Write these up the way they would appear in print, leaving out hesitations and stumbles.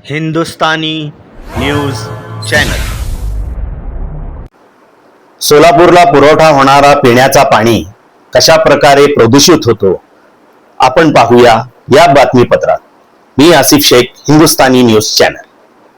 Hindustani news channel. सोलापूरला पुरवठा होणारा पिण्याचा पाणी कशा प्रकारे प्रदूषित होतो आपण पाहूया या बातमीपत्रात. मी आसिफ शेख, हिंदुस्तानी न्यूज चॅनल.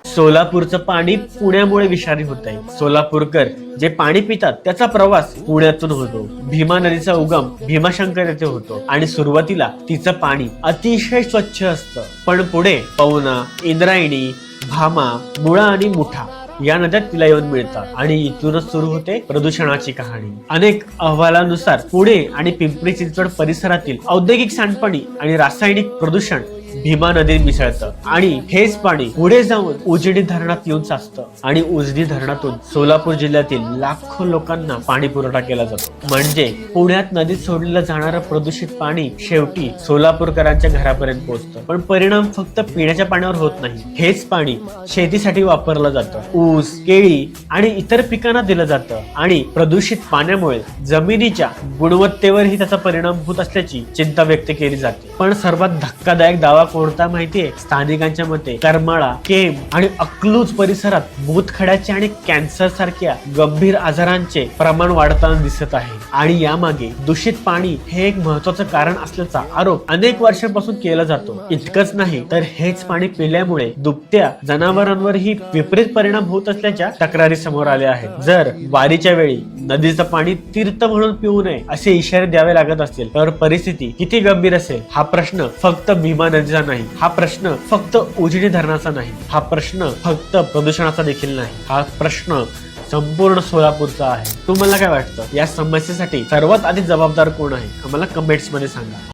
सोलापूरचं पाणी पुण्यामुळे विषारी होत आहे. सोलापूरकर जे पाणी पितात त्याचा प्रवास पुण्यातून होतो. भीमा नदीचा उगम भीमाशंकर येथे होतो आणि सुरुवातीला तिचं पाणी अतिशय स्वच्छ असतं, पण पुढे पवना, इंद्रायणी, भामा, मुळा आणि मुठा या नद्या तिला येऊन मिळतात आणि इथूनच सुरू होते प्रदूषणाची कहाणी. अनेक अहवालानुसार पुणे आणि पिंपरी चिंचवड परिसरातील औद्योगिक सांडपाणी आणि रासायनिक प्रदूषण भीमा नदीत मिसळतं आणि हेच पाणी पुढे जाऊन उजनी धरणात येऊन साचतं आणि उजनी धरणातून सोलापूर जिल्ह्यातील लाखो लोकांना पाणी पुरवठा केला जातो. म्हणजे पुण्यात नदीत सोडलेलं जाणारं प्रदूषित पाणी शेवटी सोलापूरकरांच्या घरापर्यंत पोहोचतं. पण परिणाम फक्त पिण्याच्या पाण्यावर होत नाही. हेच पाणी शेतीसाठी वापरलं जातं. ऊस, केळी आणि इतर पिकांना दिलं जातं आणि प्रदूषित पाण्यामुळे जमिनीच्या गुणवत्तेवरही त्याचा परिणाम होत असल्याची चिंता व्यक्त केली जाते. पण सर्वात धक्कादायक दावा कोणता माहितीये? स्थानिकांच्या मते करमाळा, केम आणि अकलूज परिसरात मूतखड्याचे आणि कॅन्सर सारख्या गंभीर आजारांचे प्रमाण वाढताना दिसत आहे आणि यामागे दूषित पाणी हे एक महत्वाचं कारण असल्याचा आरोप अनेक वर्षांपासून केला जातो. इतकंच नाही तर हेच पाणी पिल्यामुळे दुभत्या जनावरांवरही विपरीत परिणाम होत असल्याच्या तक्रारी समोर आल्या आहेत. जर वारीच्या वेळी नदीचं पाणी तीर्थ म्हणून पिऊ नये असे इशारे द्यावे लागत असतील तर परिस्थिती किती गंभीर असेल? हा प्रश्न फक्त भीमा नदीचा नाही, हा प्रश्न फक्त उजनी धरणाचा नाही, हा प्रश्न फक्त प्रदूषणाचा देखील नाही, हा प्रश्न संपूर्ण सोलापूरचा आहे. तुम्हाला काय वाटतं? या समस्येसाठी सर्वात आधी जबाबदार कोण आहे? आम्हाला कमेंट्स मध्ये सांगा.